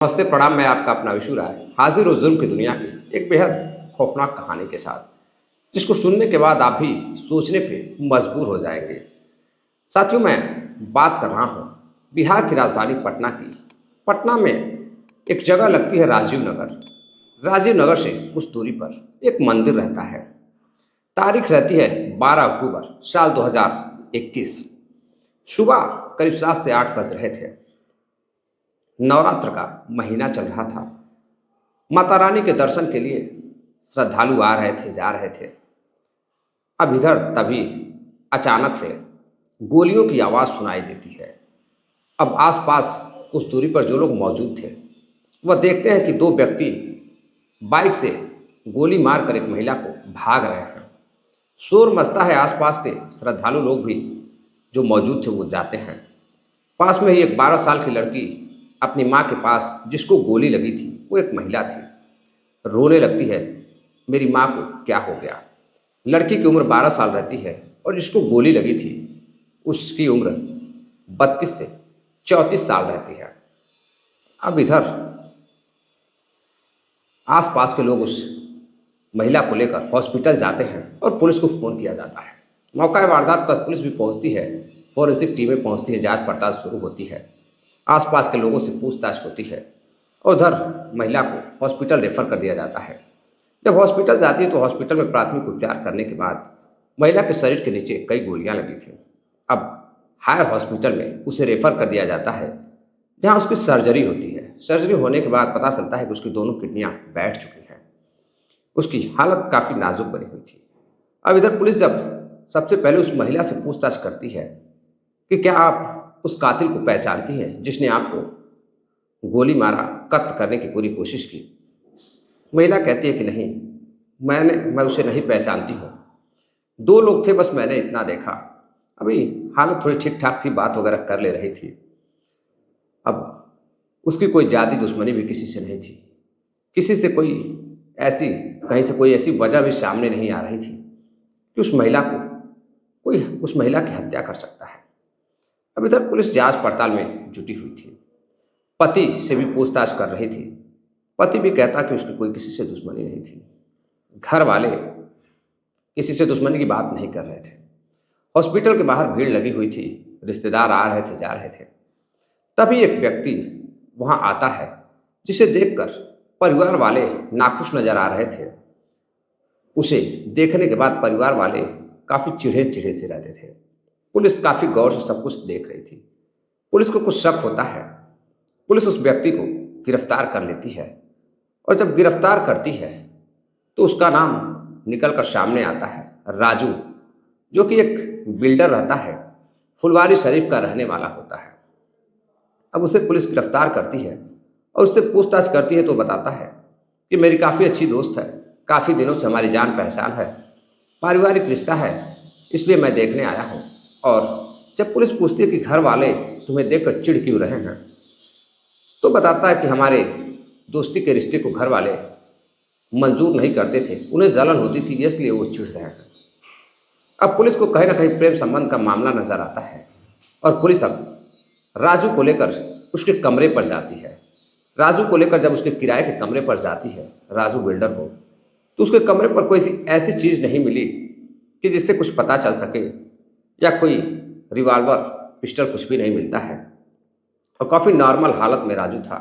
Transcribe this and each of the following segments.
नमस्ते प्रणाम। मैं आपका अपना विशु राय हाजिर हूँ जुल्म की दुनिया की एक बेहद खौफनाक कहानी के साथ, जिसको सुनने के बाद आप भी सोचने पे मजबूर हो जाएंगे। साथियों, मैं बात कर रहा हूँ बिहार की राजधानी पटना की। पटना में एक जगह लगती है राजीव नगर। राजीव नगर से कुछ दूरी पर एक मंदिर रहता है। तारीख रहती है 12 अक्टूबर साल 2021। सुबह करीब 7 से 8 बज रहे थे। नवरात्र का महीना चल रहा था। माता रानी के दर्शन के लिए श्रद्धालु आ रहे थे, जा रहे थे। अब इधर तभी अचानक से गोलियों की आवाज़ सुनाई देती है। अब आसपास कुछ दूरी पर जो लोग मौजूद थे वह देखते हैं कि दो व्यक्ति बाइक से गोली मारकर एक महिला को भाग रहे हैं। शोर मचता है, आसपास के श्रद्धालु लोग भी जो मौजूद थे वो जाते हैं। पास में ही एक 12 साल की लड़की अपनी माँ के पास, जिसको गोली लगी थी, वो एक महिला थी, रोने लगती है, मेरी माँ को क्या हो गया। लड़की की उम्र 12 साल रहती है और जिसको गोली लगी थी उसकी उम्र 32 से 34 साल रहती है। अब इधर आसपास के लोग उस महिला को लेकर हॉस्पिटल जाते हैं और पुलिस को फ़ोन किया जाता है। मौका वारदात पर पुलिस भी पहुंचती है, फॉरेंसिक टीमें पहुंचती है, जांच पड़ताल शुरू होती है, आसपास के लोगों से पूछताछ होती है और उधर महिला को हॉस्पिटल रेफर कर दिया जाता है। जब हॉस्पिटल जाती है तो हॉस्पिटल में प्राथमिक उपचार करने के बाद महिला के शरीर के नीचे कई गोलियां लगी थी। अब हायर हॉस्पिटल में उसे रेफर कर दिया जाता है, जहां उसकी सर्जरी होती है। सर्जरी होने के बाद पता चलता है कि उसकी दोनों किडनियां बैठ चुकी हैं। उसकी हालत काफ़ी नाजुक बनी हुई थी। अब इधर पुलिस जब सबसे पहले उस महिला से पूछताछ करती है कि क्या आप उस कातिल को पहचानती हैं जिसने आपको गोली मारा, कत्ल करने की पूरी कोशिश की। महिला कहती है कि नहीं, मैं उसे नहीं पहचानती हूँ। दो लोग थे, बस मैंने इतना देखा। अभी हालत थोड़ी ठीक ठाक थी, बात वगैरह कर ले रही थी। अब उसकी कोई जाति दुश्मनी भी किसी से नहीं थी, किसी से कोई ऐसी कहीं से कोई ऐसी वजह भी सामने नहीं आ रही थी कि कोई उस महिला की हत्या कर सकता है। अब इधर पुलिस जांच पड़ताल में जुटी हुई थी। पति से भी पूछताछ कर रही थी। पति भी कहता कि उसकी कोई किसी से दुश्मनी नहीं थी। घर वाले किसी से दुश्मनी की बात नहीं कर रहे थे। हॉस्पिटल के बाहर भीड़ लगी हुई थी, रिश्तेदार आ रहे थे, जा रहे थे। तभी एक व्यक्ति वहां आता है, जिसे देखकर परिवार वाले नाखुश नजर आ रहे थे। उसे देखने के बाद परिवार वाले काफ़ी चिढ़े चिढ़े से रहते थे। पुलिस काफ़ी गौर से सब कुछ देख रही थी। पुलिस को कुछ शक होता है। पुलिस उस व्यक्ति को गिरफ्तार कर लेती है और जब गिरफ्तार करती है तो उसका नाम निकल कर सामने आता है राजू, जो कि एक बिल्डर रहता है, फुलवारी शरीफ का रहने वाला होता है। अब उसे पुलिस गिरफ्तार करती है और उससे पूछताछ करती है तो बताता है कि मेरी काफ़ी अच्छी दोस्त है, काफ़ी दिनों से हमारी जान पहचान है, पारिवारिक रिश्ता है, इसलिए मैं देखने आया हूँ। और जब पुलिस पूछती है कि घर वाले तुम्हें देखकर चिढ़ क्यों रहे हैं, तो बताता है कि हमारे दोस्ती के रिश्ते को घर वाले मंजूर नहीं करते थे, उन्हें जलन होती थी, इसलिए वो चिढ़ रहे हैं। अब पुलिस को कहीं ना कहीं प्रेम संबंध का मामला नजर आता है और पुलिस अब राजू को लेकर उसके कमरे पर जाती है। राजू को लेकर जब उसके किराए के कमरे पर जाती है, राजू बिल्डर को, तो उसके कमरे पर कोई ऐसी चीज़ नहीं मिली कि जिससे कुछ पता चल सके, या कोई रिवॉल्वर, पिस्टल, कुछ भी नहीं मिलता है और काफ़ी नॉर्मल हालत में राजू था।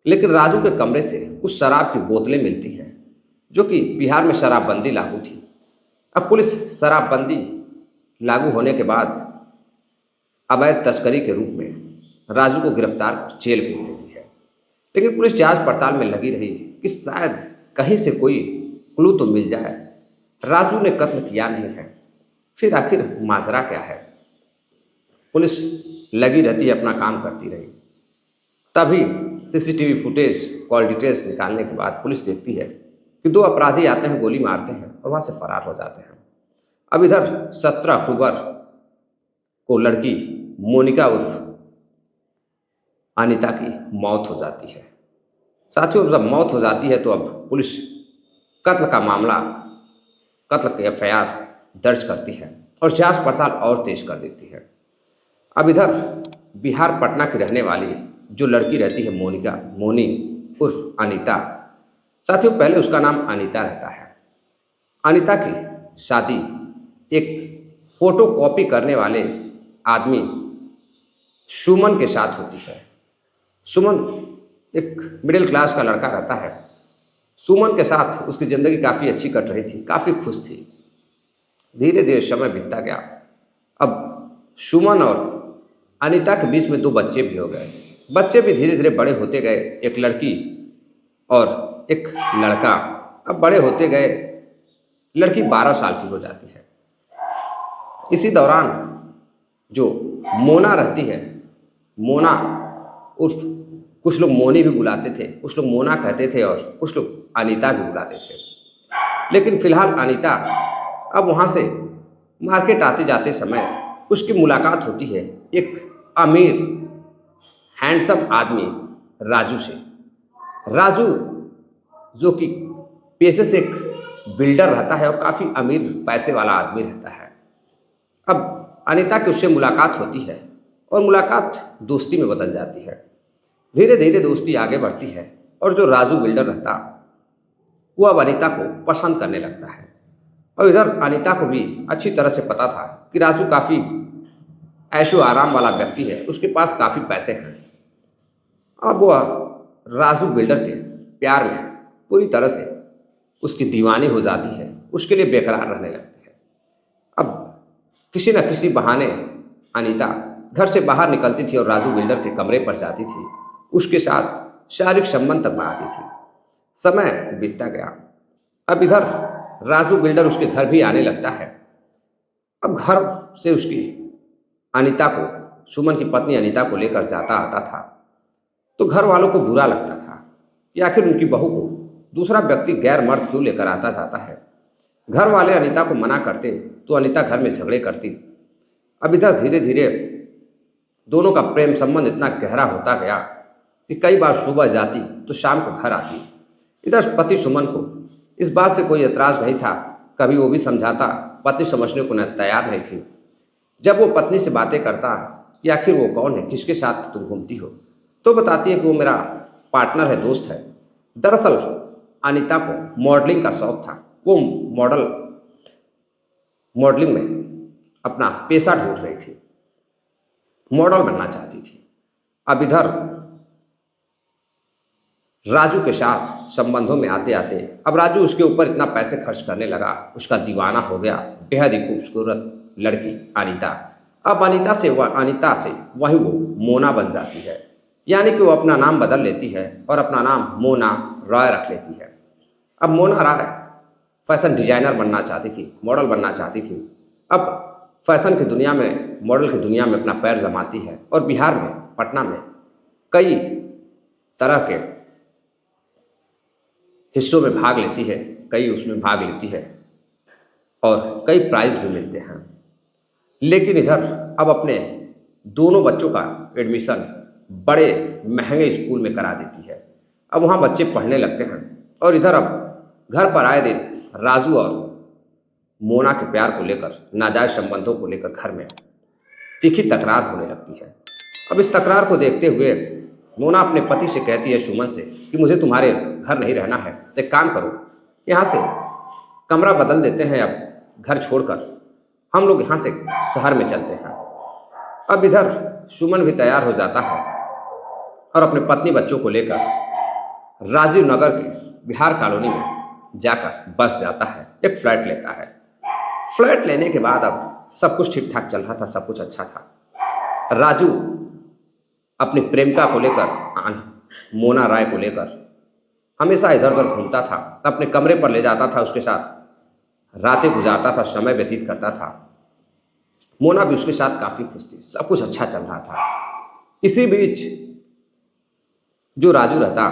लेकिन राजू के कमरे से कुछ शराब की बोतलें मिलती हैं, जो कि बिहार में शराबबंदी लागू थी। अब पुलिस शराबबंदी लागू होने के बाद अवैध तस्करी के रूप में राजू को गिरफ्तार कर जेल भेज देती है। लेकिन पुलिस जांच पड़ताल में लगी रही कि शायद कहीं से कोई क्लू तो मिल जाए, राजू ने कत्ल किया नहीं है, फिर आखिर माजरा क्या है। पुलिस लगी रहती है, अपना काम करती रही। तभी सीसीटीवी फुटेज, कॉल डिटेल्स निकालने के बाद पुलिस देखती है कि दो अपराधी आते हैं, गोली मारते हैं और वहाँ से फरार हो जाते हैं। अब इधर 17 अक्टूबर को लड़की मोनिका उर्फ अनिता की मौत हो जाती है। साथियों, जब मौत हो जाती है तो अब पुलिस कत्ल का मामला, कत्ल की एफआईआर दर्ज करती है और जांच पड़ताल और तेज कर देती है। अब इधर बिहार पटना की रहने वाली जो लड़की रहती है मोनी उर्फ अनीता। साथियों, पहले उसका नाम अनीता रहता है। अनीता की शादी एक फोटो कॉपी करने वाले आदमी सुमन के साथ होती है। सुमन एक मिडिल क्लास का लड़का रहता है। सुमन के साथ उसकी ज़िंदगी काफ़ी अच्छी कट रही थी, काफ़ी खुश थी। धीरे धीरे समय बीतता गया। अब सुमन और अनीता के बीच में 2 बच्चे भी हो गए। बच्चे भी धीरे धीरे बड़े होते गए, एक लड़की और एक लड़का। अब बड़े होते गए, लड़की 12 साल की हो जाती है। इसी दौरान जो मोना रहती है, मोना उर्फ कुछ लोग मोनी भी बुलाते थे, कुछ लोग मोना कहते थे और कुछ लोग अनीता भी बुलाते थे। लेकिन फिलहाल अनीता अब वहाँ से मार्केट आते जाते समय उसकी मुलाकात होती है एक अमीर हैंडसम आदमी राजू से। राजू जो कि पेशे से एक बिल्डर रहता है और काफ़ी अमीर पैसे वाला आदमी रहता है। अब अनीता की उससे मुलाकात होती है और मुलाकात दोस्ती में बदल जाती है। धीरे धीरे दोस्ती आगे बढ़ती है और जो राजू बिल्डर रहता वो अब अनीता को पसंद करने लगता है। और इधर अनीता को भी अच्छी तरह से पता था कि राजू काफ़ी ऐशो आराम वाला व्यक्ति है, उसके पास काफ़ी पैसे हैं। अब वह राजू बिल्डर के प्यार में पूरी तरह से उसकी दीवानी हो जाती है, उसके लिए बेकरार रहने लगती है। अब किसी न किसी बहाने अनीता घर से बाहर निकलती थी और राजू बिल्डर के कमरे पर जाती थी, उसके साथ शारीरिक संबंध तक बनाती थी। समय बीतता गया। अब इधर राजू बिल्डर उसके घर भी आने लगता है। अब घर से उसकी अनीता को, सुमन की पत्नी अनीता को लेकर जाता आता था तो घर वालों को बुरा लगता था कि आखिर उनकी बहू को दूसरा व्यक्ति गैर मर्द क्यों लेकर आता जाता है। घर वाले अनीता को मना करते तो अनीता घर में झगड़े करती। अब इधर धीरे धीरे दोनों का प्रेम संबंध इतना गहरा होता गया कि कई बार सुबह जाती तो शाम को घर आती। इधर पति सुमन को इस बात से कोई एतराज़ नहीं था, कभी वो भी समझाता, पत्नी समझने को न तैयार नहीं थी। जब वो पत्नी से बातें करता कि आखिर वो कौन है, किसके साथ तुम घूमती हो, तो बताती है कि वो मेरा पार्टनर है, दोस्त है। दरअसल अनीता को मॉडलिंग का शौक था। वो मॉडलिंग में अपना पेशा ढूंढ रही थी, मॉडल बनना चाहती थी। अब इधर राजू के साथ संबंधों में आते आते अब राजू उसके ऊपर इतना पैसे खर्च करने लगा, उसका दीवाना हो गया। बेहद ही खूबसूरत लड़की अनीता। अब अनीता से वही वो मोना बन जाती है, यानी कि वो अपना नाम बदल लेती है और अपना नाम मोना रॉय रख लेती है। अब मोना रॉय फैशन डिजाइनर बनना चाहती थी, मॉडल बनना चाहती थी। अब फैशन की दुनिया में, मॉडल की दुनिया में अपना पैर जमाती है और बिहार में, पटना में कई तरह के हिस्सों में भाग लेती है, कई उसमें भाग लेती है और कई प्राइज़ भी मिलते हैं। लेकिन इधर अब अपने दोनों बच्चों का एडमिशन बड़े महंगे स्कूल में करा देती है। अब वहाँ बच्चे पढ़ने लगते हैं और इधर अब घर पर आए दिन राजू और मोना के प्यार को लेकर, नाजायज संबंधों को लेकर घर में तीखी तकरार होने लगती है। अब इस तकरार को देखते हुए मोना अपने पति से कहती है, सुमन से, कि मुझे तुम्हारे घर नहीं रहना है, एक काम करो, यहाँ से कमरा बदल देते हैं, अब घर छोड़कर हम लोग यहाँ से शहर में चलते हैं। अब इधर सुमन भी तैयार हो जाता है और अपने पत्नी बच्चों को लेकर राजीव नगर के बिहार कॉलोनी में जाकर बस जाता है, एक फ्लैट लेता है। फ्लैट लेने के बाद अब सब कुछ ठीक ठाक चल रहा था, सब कुछ अच्छा था। राजू अपनी प्रेमिका को लेकर, मोना राय को लेकर हमेशा इधर उधर घूमता था, अपने कमरे पर ले जाता था, उसके साथ रातें गुजारता था, समय व्यतीत करता था। मोना भी उसके साथ काफ़ी खुश थी, सब कुछ अच्छा चल रहा था। इसी बीच जो राजू रहता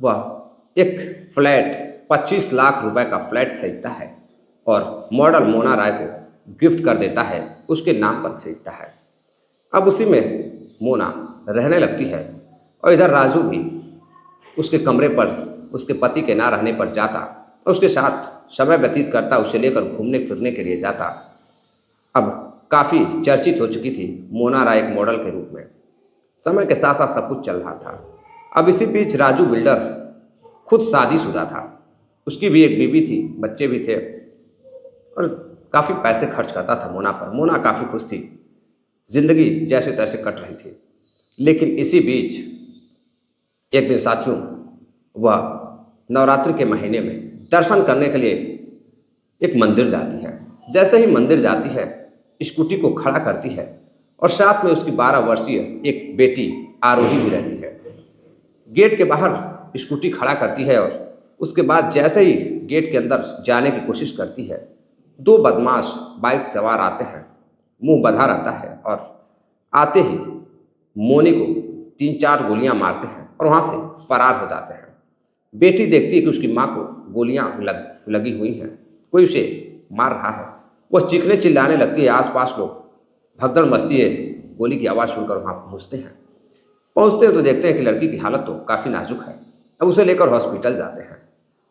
वह एक फ्लैट 25 लाख रुपए का फ्लैट खरीदता है और मॉडल मोना राय को गिफ्ट कर देता है, उसके नाम पर खरीदता है। अब उसी में मोना रहने लगती है और इधर राजू भी उसके कमरे पर उसके पति के ना रहने पर जाता और उसके साथ समय व्यतीत करता, उसे लेकर घूमने फिरने के लिए जाता। अब काफ़ी चर्चित हो चुकी थी मोना राय एक मॉडल के रूप में। समय के साथ साथ सब कुछ चल रहा था। अब इसी बीच राजू बिल्डर खुद शादीशुदा था, उसकी भी एक बीवी थी, बच्चे भी थे और काफ़ी पैसे खर्च करता था मोना पर। मोना काफ़ी खुश थी, जिंदगी जैसे तैसे कट रही थी। लेकिन इसी बीच एक दिन साथियों, वह नवरात्रि के महीने में दर्शन करने के लिए एक मंदिर जाती है। जैसे ही मंदिर जाती है, स्कूटी को खड़ा करती है और साथ में उसकी 12 वर्षीय एक बेटी आरोही भी रहती है। गेट के बाहर स्कूटी खड़ा करती है और उसके बाद जैसे ही गेट के अंदर जाने की कोशिश करती है, दो बदमाश बाइक सवार आते हैं, मुंह बंधा रहता है और आते ही मोनी को 3-4 गोलियां मारते हैं और वहां से फरार हो जाते हैं। बेटी देखती है कि उसकी माँ को गोलियां लगी हुई हैं, कोई उसे मार रहा है। वह चीखने चिल्लाने लगती है। आसपास लोग भगदड़ मचती है। गोली की आवाज़ सुनकर वहाँ पहुँचते हैं। पहुँचते हैं तो देखते हैं कि लड़की की हालत तो काफ़ी नाजुक है। अब उसे लेकर हॉस्पिटल जाते हैं।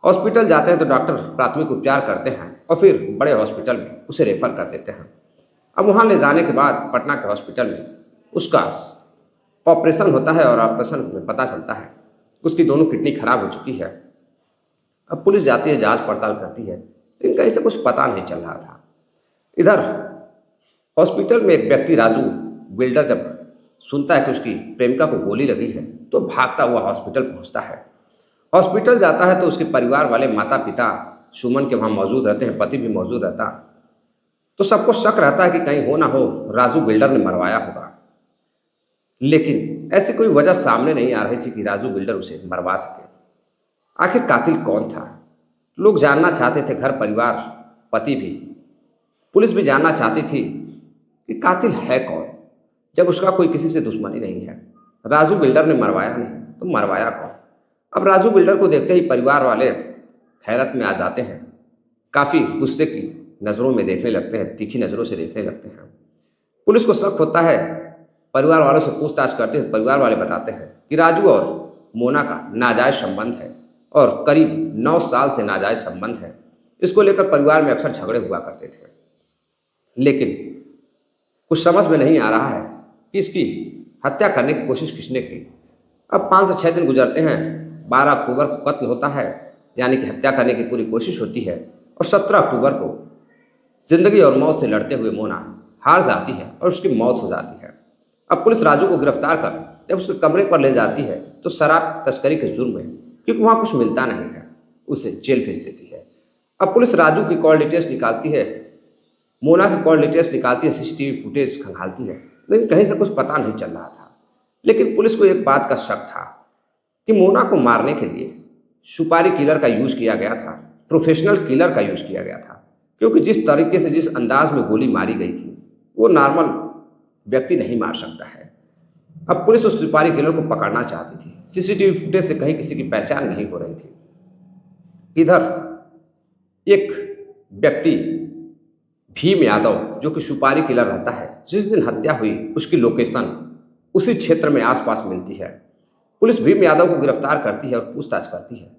हॉस्पिटल जाते हैं तो डॉक्टर प्राथमिक उपचार करते हैं और फिर बड़े हॉस्पिटल में उसे रेफर कर देते हैं। अब वहाँ ले जाने के बाद पटना के हॉस्पिटल में उसका ऑपरेशन होता है और ऑपरेशन में पता चलता है उसकी दोनों किडनी खराब हो चुकी है। अब पुलिस जाती है, जांच पड़ताल करती है, लेकिन कहीं से कुछ पता नहीं चल रहा था। इधर हॉस्पिटल में एक व्यक्ति राजू बिल्डर जब सुनता है कि उसकी प्रेमिका को गोली लगी है तो भागता हुआ हॉस्पिटल पहुंचता है। हॉस्पिटल जाता है तो उसके परिवार वाले, माता पिता सुमन के वहाँ मौजूद रहते हैं, पति भी मौजूद रहता। तो सबको शक रहता है कि कहीं हो ना हो राजू बिल्डर ने मरवाया होगा, लेकिन ऐसी कोई वजह सामने नहीं आ रही थी कि राजू बिल्डर उसे मरवा सके। आखिर कातिल कौन था? लोग जानना चाहते थे, घर परिवार, पति भी, पुलिस भी जानना चाहती थी कि कातिल है कौन, जब उसका कोई किसी से दुश्मनी नहीं है। राजू बिल्डर ने मरवाया नहीं तो मरवाया कौन? अब राजू बिल्डर को देखते ही परिवार वाले हैरत में आ जाते हैं, काफ़ी गुस्से की नज़रों में देखने लगते हैं, तीखी नज़रों से देखने लगते हैं। पुलिस को शक होता है, परिवार वालों से पूछताछ करते हैं। परिवार वाले बताते हैं कि राजू और मोना का नाजायज़ संबंध है और करीब 9 साल से नाजायज़ संबंध है। इसको लेकर परिवार में अक्सर झगड़े हुआ करते थे, लेकिन कुछ समझ में नहीं आ रहा है कि इसकी हत्या करने की कोशिश किसने की। अब 5 से 6 दिन गुजरते हैं। 12 अक्टूबर को कत्ल होता है, यानी कि हत्या करने की पूरी कोशिश होती है और 17 अक्टूबर को जिंदगी और मौत से लड़ते हुए मोना हार जाती है और उसकी मौत हो जाती है। अब पुलिस राजू को गिरफ्तार कर जब उसके कमरे पर ले जाती है तो शराब तस्करी के जुर्म में, क्योंकि वहाँ कुछ मिलता नहीं है, उसे जेल भेज देती है। अब पुलिस राजू की कॉल डिटेल्स निकालती है, मोना की कॉल डिटेल्स निकालती है, सीसीटीवी फुटेज खंगालती है, लेकिन कहीं से कुछ पता नहीं चल रहा था। लेकिन पुलिस को एक बात का शक था कि मोना को मारने के लिए सुपारी किलर का यूज़ किया गया था, प्रोफेशनल किलर का यूज़ किया गया था, क्योंकि जिस तरीके से, जिस अंदाज में गोली मारी गई थी वो नॉर्मल व्यक्ति नहीं मार सकता है। अब पुलिस उस सुपारी किलर को पकड़ना चाहती थी। सीसीटीवी फुटेज से कहीं किसी की पहचान नहीं हो रही थी। इधर एक व्यक्ति भीम यादव, जो कि सुपारी किलर रहता है, जिस दिन हत्या हुई उसकी लोकेशन उसी क्षेत्र में आसपास मिलती है। पुलिस भीम यादव को गिरफ्तार करती है और पूछताछ करती है।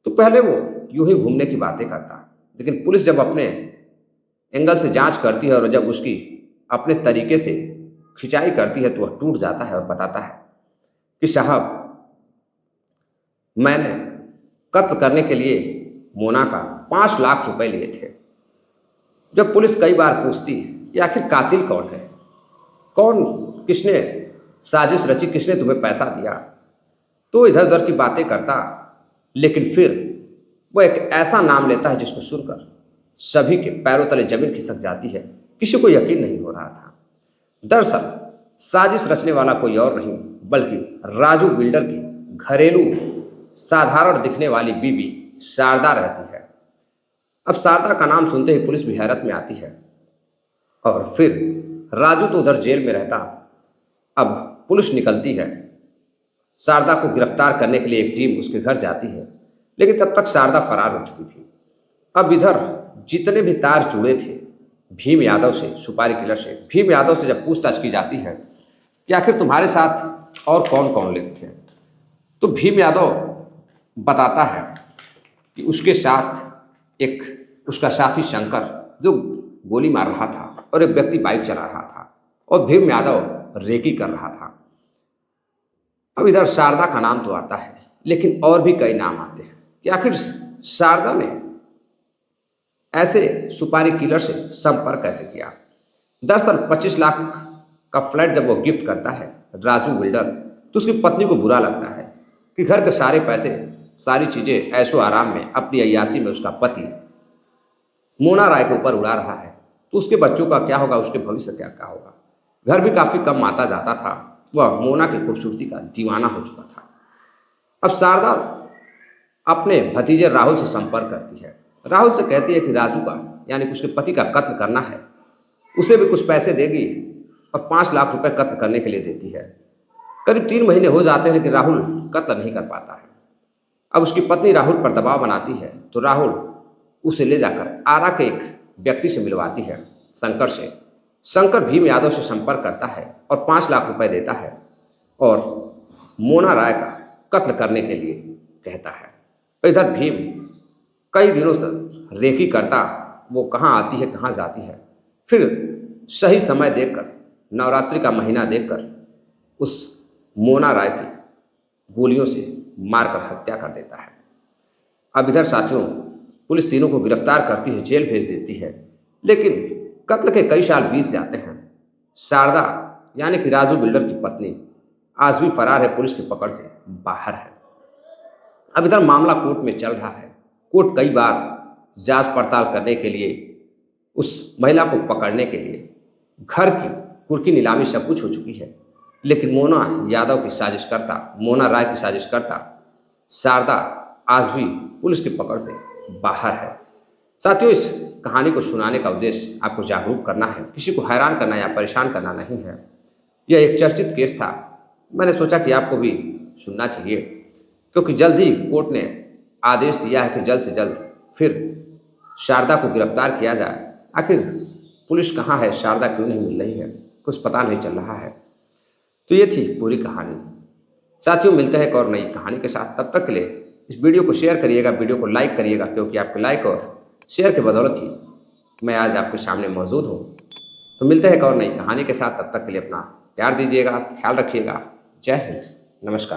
तो पहले वो यूं ही घूमने की बातें करता, लेकिन पुलिस जब अपने एंगल से जांच करती है और जब उसकी अपने तरीके से खिंचाई करती है तो वह टूट जाता है और बताता है कि साहब, मैंने कत्ल करने के लिए मोना का 5 लाख रुपए लिए थे। जब पुलिस कई बार पूछती है कि आखिर कातिल कौन है, कौन, किसने साजिश रची, किसने तुम्हें पैसा दिया, तो इधर उधर की बातें करता, लेकिन फिर वह एक ऐसा नाम लेता है जिसको सुनकर सभी के पैरों तले जमीन खिसक जाती है। किसी को यकीन नहीं हो रहा था। दरअसल साजिश रचने वाला कोई और नहीं बल्कि राजू बिल्डर की घरेलू साधारण दिखने वाली बीवी शारदा रहती है। अब शारदा का नाम सुनते ही पुलिस भी हैरत में आती है और फिर राजू तो उधर जेल में रहता। अब पुलिस निकलती है, शारदा को गिरफ्तार करने के लिए एक टीम उसके घर जाती है, लेकिन तब तक शारदा फरार हो चुकी थी। अब इधर जितने भी तार जुड़े थे भीम यादव से, सुपारी किलर से, भीम यादव से जब पूछताछ की जाती है कि आखिर तुम्हारे साथ और कौन कौन लोग थे, तो भीम यादव बताता है कि उसके साथ एक उसका साथी शंकर जो गोली मार रहा था और एक व्यक्ति बाइक चला रहा था और भीम यादव रेकी कर रहा था। अब इधर शारदा का नाम तो आता है, लेकिन और भी कई नाम आते हैं कि आखिर शारदा ने ऐसे सुपारी किलर से संपर्क कैसे किया। दरअसल 25 लाख का फ्लैट जब वो गिफ्ट करता है राजू बिल्डर, तो उसकी पत्नी को बुरा लगता है कि घर के सारे पैसे, सारी चीज़ें ऐशो आराम में, अपनी अय्यासी में उसका पति मोना राय के ऊपर उड़ा रहा है। तो उसके बच्चों का क्या होगा, उसके भविष्य क्या क्या होगा। घर भी काफ़ी कम आता जाता था, वह मोना की खूबसूरती का दीवाना हो चुका था। अब शारदा अपने भतीजे राहुल से संपर्क करती है। राहुल से कहती है कि राजू का यानी कि उसके पति का कत्ल करना है, उसे भी कुछ पैसे देगी और 5 लाख रुपए कत्ल करने के लिए देती है। करीब 3 महीने हो जाते हैं, लेकिन राहुल कत्ल नहीं कर पाता है। अब उसकी पत्नी राहुल पर दबाव बनाती है, तो राहुल उसे ले जाकर आरा के एक व्यक्ति से मिलवाती है, शंकर से। शंकर भीम यादव से संपर्क करता है और 5 लाख रुपए देता है और मोना राय का कत्ल करने के लिए कहता है। इधर भीम कई दिनों तक रेकी करता, वो कहाँ आती है कहाँ जाती है। फिर सही समय देखकर, नवरात्रि का महीना देखकर उस मोना राय की गोलियों से मारकर हत्या कर देता है। अब इधर साथियों पुलिस तीनों को गिरफ्तार करती है, जेल भेज देती है, लेकिन कत्ल के कई साल बीत जाते हैं। शारदा यानी कि राजू बिल्डर की पत्नी आज भी फरार है, पुलिस की पकड़ से बाहर है। अब इधर मामला कोर्ट में चल रहा है। कोर्ट कई बार जांच पड़ताल करने के लिए, उस महिला को पकड़ने के लिए घर की कुर्की नीलामी सब कुछ हो चुकी है, लेकिन मोना यादव की साजिशकर्ता, मोना राय की साजिशकर्ता शारदा आज भी पुलिस की पकड़ से बाहर है। साथियों इस कहानी को सुनाने का उद्देश्य आपको जागरूक करना है, किसी को हैरान करना या परेशान करना नहीं है। यह एक चर्चित केस था, मैंने सोचा कि आपको भी सुनना चाहिए, क्योंकि जल्द ही कोर्ट ने आदेश दिया है कि जल्द से जल्द फिर शारदा को गिरफ्तार किया जाए। आखिर पुलिस कहाँ है, शारदा क्यों नहीं मिल रही है, कुछ पता नहीं चल रहा है। तो ये थी पूरी कहानी। साथियों मिलते हैं एक और नई कहानी के साथ, तब तक के लिए इस वीडियो को शेयर करिएगा, वीडियो को लाइक करिएगा, क्योंकि आपके लाइक और शेयर की बदौलत ही मैं आज आपके सामने मौजूद हूँ। तो मिलते हैं एक और नई कहानी के साथ, तब तक के लिए अपना प्यार दीजिएगा, ख्याल रखिएगा। जय हिंद, नमस्कार।